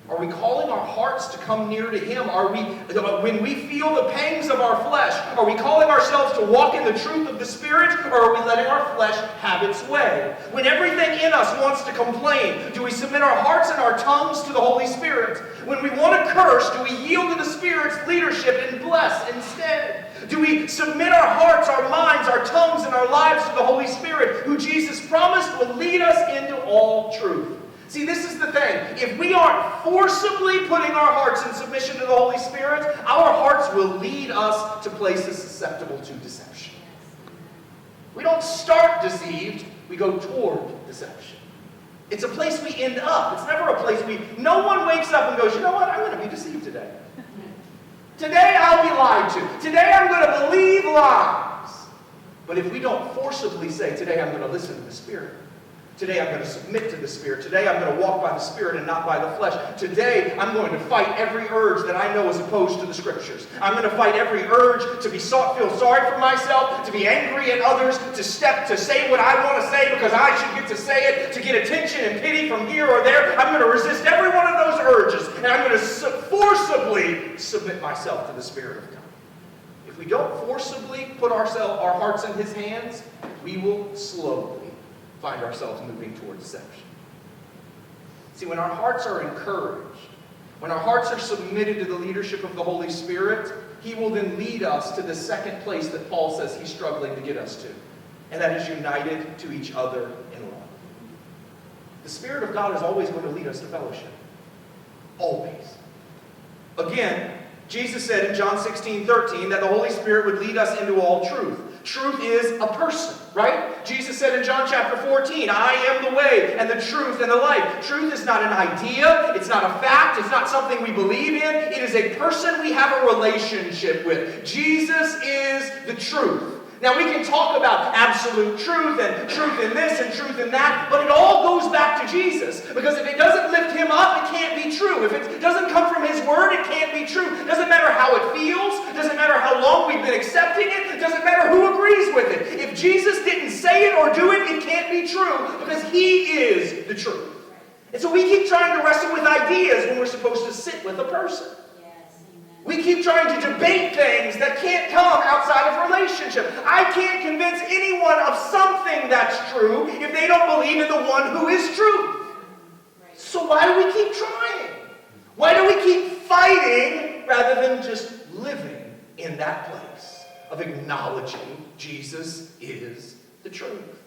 Are we calling our hearts to come near to Him? When we feel the pangs of our flesh, are we calling ourselves to walk in the truth of the Spirit, or are we letting our flesh have its way? When everything in us wants to complain, do we submit our hearts and our tongues to the Holy Spirit? When we want to curse, do we yield to the Spirit's leadership and bless instead? Do we submit our hearts, our minds, our tongues, and our lives to the Holy Spirit, who Jesus promised will lead us into all truth? See, this is the thing. If we aren't forcibly putting our hearts in submission to the Holy Spirit, our hearts will lead us to places susceptible to deception. We don't start deceived, we go toward deception. It's a place we end up. It's never a place no one wakes up and goes, you know what, I'm going to be deceived today. Today I'll be lied to. Today I'm going to believe lies. But if we don't forcibly say, today I'm going to listen to the Spirit. Today I'm going to submit to the Spirit. Today I'm going to walk by the Spirit and not by the flesh. Today I'm going to fight every urge that I know is opposed to the Scriptures. I'm going to fight every urge to feel sorry for myself, to be angry at others, to say what I want to say because I should get to say it, to get attention and pity from here or there. I'm going to resist every one of those urges, and I'm going to forcibly submit myself to the Spirit of God. If we don't forcibly put our hearts in His hands, we will slowly find ourselves moving toward deception. See, when our hearts are encouraged, when our hearts are submitted to the leadership of the Holy Spirit, He will then lead us to the second place that Paul says he's struggling to get us to, and that is united to each other in love. The Spirit of God is always going to lead us to fellowship. Always. Again, Jesus said in John 16:13 that the Holy Spirit would lead us into all truth. Truth is a person, right? Jesus said in John chapter 14, I am the way and the truth and the life. Truth is not an idea. It's not a fact. It's not something we believe in. It is a person we have a relationship with. Jesus is the truth. Now we can talk about absolute truth and truth in this and truth in that, but it all goes back to Jesus. Because if it doesn't lift Him up, it can't be true. If it doesn't come from His Word, it can't be true. It doesn't matter how it feels. It doesn't matter how long we've been accepting it. It doesn't matter who agrees with it. If Jesus didn't say it or do it, it can't be true because He is the truth. And so we keep trying to wrestle with ideas when we're supposed to sit with a person. We keep trying to debate things that can't come outside of relationship. I can't convince anyone of something that's true if they don't believe in the one who is truth. So why do we keep trying? Why do we keep fighting rather than just living in that place of acknowledging Jesus is the truth?